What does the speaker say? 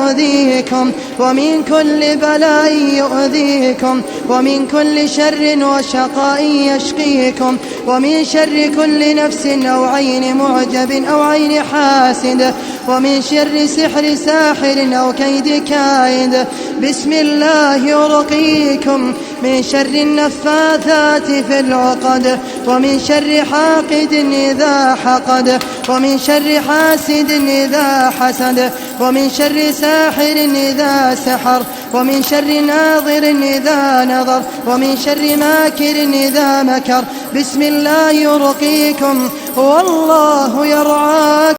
يؤذيكم، ومن كل بلاء يؤذيكم، ومن كل شر وشقاء يشقيكم، ومن شر كل نفس أو عين معجب أو عين حاسد، ومن شر سحر ساحر أو كيد كائد. بسم الله يرقيكم من شر النفاثات في العقد، ومن شر حاقد إذا حقد، ومن شر حاسد إذا حسد، ومن شر ساحر إذا سحر، ومن شر ناظر إذا نظر، ومن شر ماكر إذا مكر. بسم الله يرقيكم والله يرعاكم.